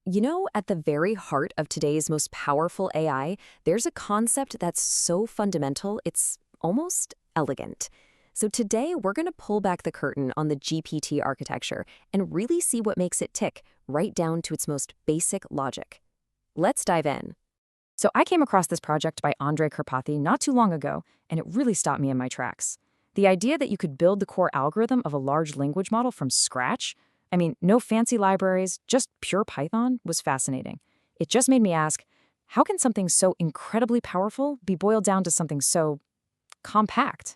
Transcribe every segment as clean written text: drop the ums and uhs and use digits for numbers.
At the very heart of today's most powerful AI, there's a concept that's so fundamental, it's almost elegant. So today, we're going to pull back the curtain on the GPT architecture and really see what makes it tick, right down to its most basic logic. Let's dive in. So I came across this project by Andrei Karpathy not too long ago, and it really stopped me in my tracks. The idea that you could build the core algorithm of a large language model from scratch, no fancy libraries, just pure Python, was fascinating. It just made me ask, how can something so incredibly powerful be boiled down to something so compact?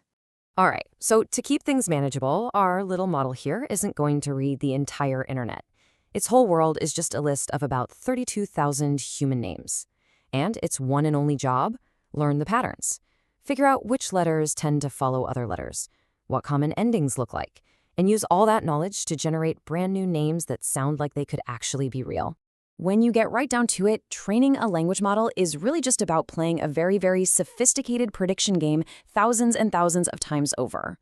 All right, so to keep things manageable, our little model here isn't going to read the entire internet. Its whole world is just a list of about 32,000 human names. And its one and only job? Learn the patterns. Figure out which letters tend to follow other letters, what common endings look like, and use all that knowledge to generate brand new names that sound like they could actually be real. When you get right down to it, training a language model is really just about playing a very, very sophisticated prediction game thousands and thousands of times over.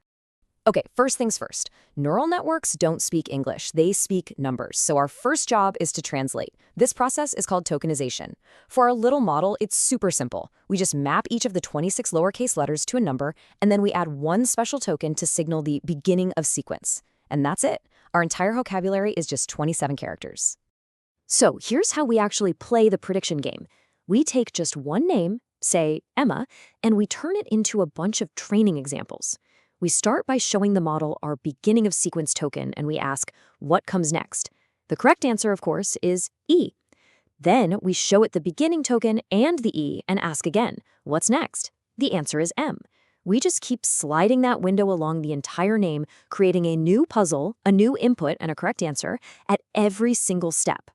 Okay, first things first. Neural networks don't speak English, they speak numbers. So our first job is to translate. This process is called tokenization. For our little model, it's super simple. We just map each of the 26 lowercase letters to a number, and then we add one special token to signal the beginning of sequence. And that's it. Our entire vocabulary is just 27 characters. So here's how we actually play the prediction game. We take just one name, say Emma, and we turn it into a bunch of training examples. We start by showing the model our beginning of sequence token, and we ask, what comes next? The correct answer, of course, is E. Then we show it the beginning token and the E and ask again, what's next? The answer is M. We just keep sliding that window along the entire name, creating a new puzzle, a new input, and a correct answer at every single step.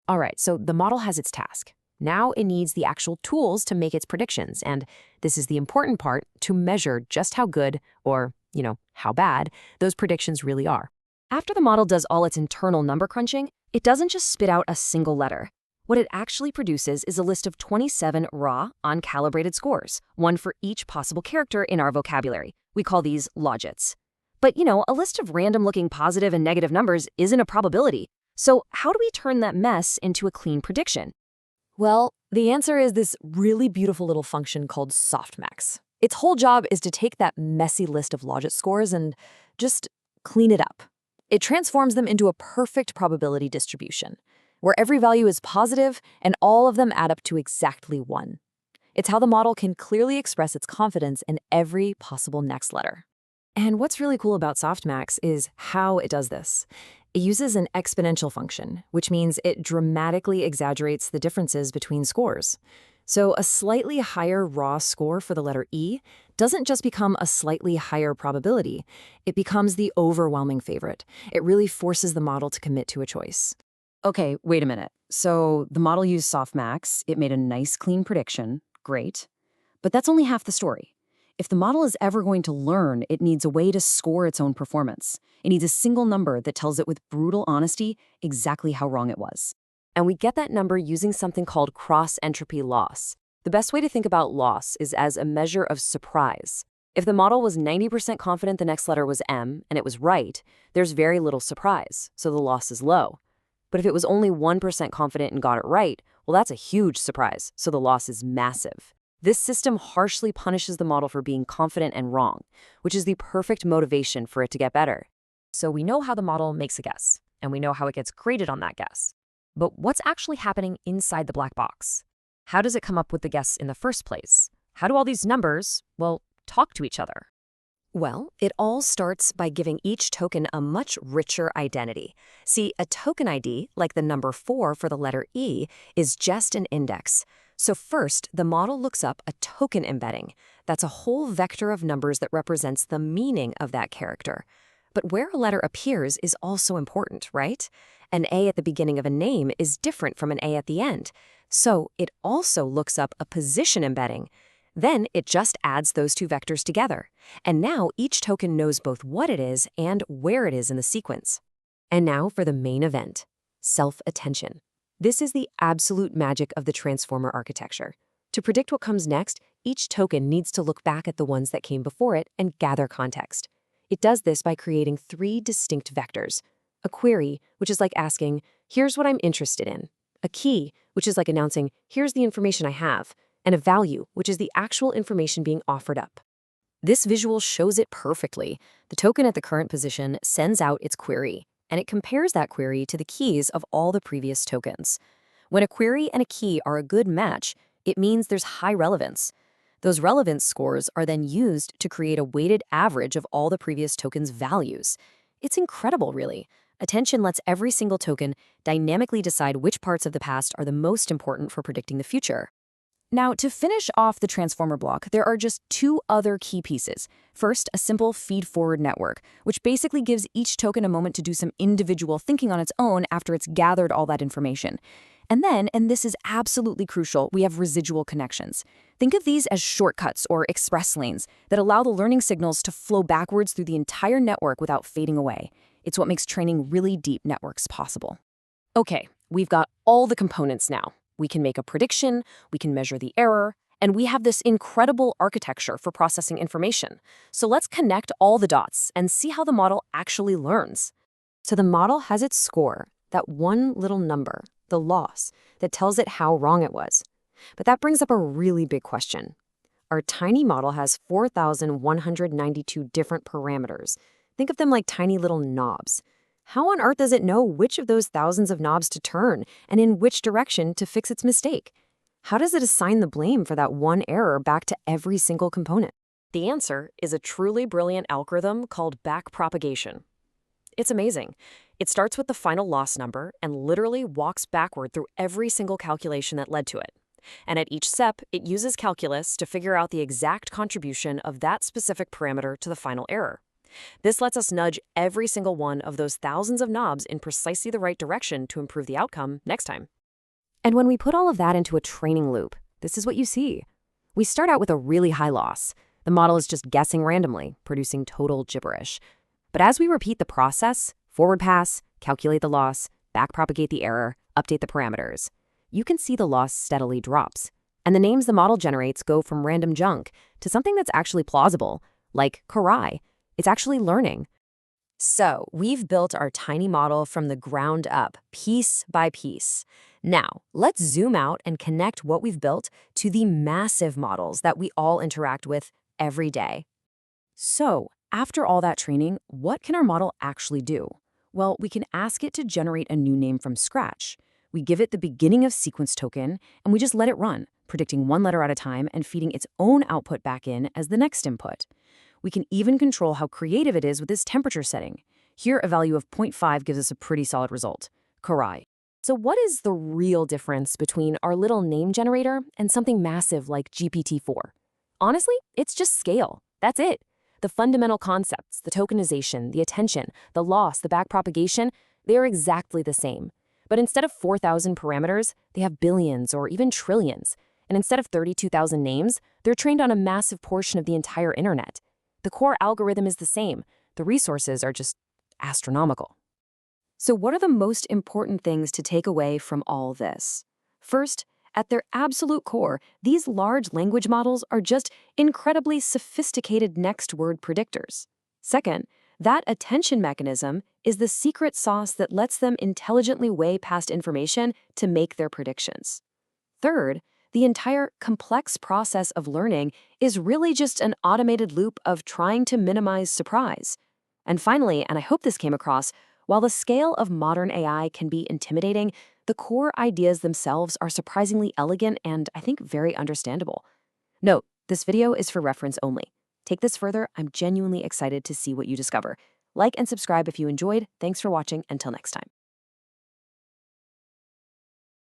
All right, so the model has its task. Now it needs the actual tools to make its predictions, and this is the important part, to measure just how good, or, how bad, those predictions really are. After the model does all its internal number crunching, it doesn't just spit out a single letter. What it actually produces is a list of 27 raw, uncalibrated scores, one for each possible character in our vocabulary. We call these logits. But, a list of random-looking positive and negative numbers isn't a probability. So how do we turn that mess into a clean prediction? Well, the answer is this really beautiful little function called softmax. Its whole job is to take that messy list of logit scores and just clean it up. It transforms them into a perfect probability distribution, where every value is positive and all of them add up to exactly 1. It's how the model can clearly express its confidence in every possible next letter. And what's really cool about softmax is how it does this. It uses an exponential function, which means it dramatically exaggerates the differences between scores. So a slightly higher raw score for the letter E doesn't just become a slightly higher probability, it becomes the overwhelming favorite. It really forces the model to commit to a choice. Okay, wait a minute. So the model used softmax, it made a nice clean prediction, great. But that's only half the story. If the model is ever going to learn, it needs a way to score its own performance. It needs a single number that tells it with brutal honesty exactly how wrong it was. And we get that number using something called cross-entropy loss. The best way to think about loss is as a measure of surprise. If the model was 90% confident the next letter was M and it was right, there's very little surprise, so the loss is low. But if it was only 1% confident and got it right, well, that's a huge surprise, so the loss is massive. This system harshly punishes the model for being confident and wrong, which is the perfect motivation for it to get better. So we know how the model makes a guess, and we know how it gets graded on that guess. But what's actually happening inside the black box? How does it come up with the guess in the first place? How do all these numbers, talk to each other? Well, it all starts by giving each token a much richer identity. See, a token ID, like the number 4 for the letter E, is just an index. So first, the model looks up a token embedding. That's a whole vector of numbers that represents the meaning of that character. But where a letter appears is also important, right? An A at the beginning of a name is different from an A at the end. So it also looks up a position embedding. Then it just adds those two vectors together. And now each token knows both what it is and where it is in the sequence. And now for the main event, self-attention. This is the absolute magic of the transformer architecture. To predict what comes next, each token needs to look back at the ones that came before it and gather context. It does this by creating 3 distinct vectors. A query, which is like asking, here's what I'm interested in. a key, which is like announcing, here's the information I have, and a value, which is the actual information being offered up. This visual shows it perfectly. The token at the current position sends out its query, and it compares that query to the keys of all the previous tokens. When a query and a key are a good match, it means there's high relevance. Those relevance scores are then used to create a weighted average of all the previous tokens' values. It's incredible, really. Attention lets every single token dynamically decide which parts of the past are the most important for predicting the future. Now, to finish off the transformer block, there are just two other key pieces. First, a simple feed-forward network, which basically gives each token a moment to do some individual thinking on its own after it's gathered all that information. And then, and this is absolutely crucial, we have residual connections. Think of these as shortcuts or express lanes that allow the learning signals to flow backwards through the entire network without fading away. It's what makes training really deep networks possible. Okay, we've got all the components now. We can make a prediction, we can measure the error, and we have this incredible architecture for processing information. So let's connect all the dots and see how the model actually learns. So the model has its score, that one little number, the loss, that tells it how wrong it was. But that brings up a really big question. Our tiny model has 4,192 different parameters. Think of them like tiny little knobs. How on earth does it know which of those thousands of knobs to turn and in which direction to fix its mistake? How does it assign the blame for that one error back to every single component? The answer is a truly brilliant algorithm called backpropagation. It's amazing. It starts with the final loss number and literally walks backward through every single calculation that led to it. And at each step, it uses calculus to figure out the exact contribution of that specific parameter to the final error. This lets us nudge every single one of those thousands of knobs in precisely the right direction to improve the outcome next time. And when we put all of that into a training loop, this is what you see. We start out with a really high loss. The model is just guessing randomly, producing total gibberish. But as we repeat the process, forward pass, calculate the loss, backpropagate the error, update the parameters, you can see the loss steadily drops. And the names the model generates go from random junk to something that's actually plausible, like Karai. It's actually learning. So we've built our tiny model from the ground up, piece by piece. Now, let's zoom out and connect what we've built to the massive models that we all interact with every day. So, after all that training, what can our model actually do? Well, we can ask it to generate a new name from scratch. We give it the beginning of sequence token, and we just let it run, predicting one letter at a time and feeding its own output back in as the next input. We can even control how creative it is with this temperature setting. Here, a value of 0.5 gives us a pretty solid result, Karai. So what is the real difference between our little name generator and something massive like GPT-4? Honestly, it's just scale. That's it. The fundamental concepts, the tokenization, the attention, the loss, the backpropagation, they are exactly the same. But instead of 4,000 parameters, they have billions or even trillions. And instead of 32,000 names, they're trained on a massive portion of the entire internet. The core algorithm is the same. The resources are just astronomical. So what are the most important things to take away from all this? First, at their absolute core, these large language models are just incredibly sophisticated next-word predictors. Second, that attention mechanism is the secret sauce that lets them intelligently weigh past information to make their predictions. Third, the entire complex process of learning is really just an automated loop of trying to minimize surprise. And finally, and I hope this came across, while the scale of modern AI can be intimidating, the core ideas themselves are surprisingly elegant and, I think, very understandable. Note, this video is for reference only. Take this further, I'm genuinely excited to see what you discover. Like and subscribe if you enjoyed. Thanks for watching. Until next time.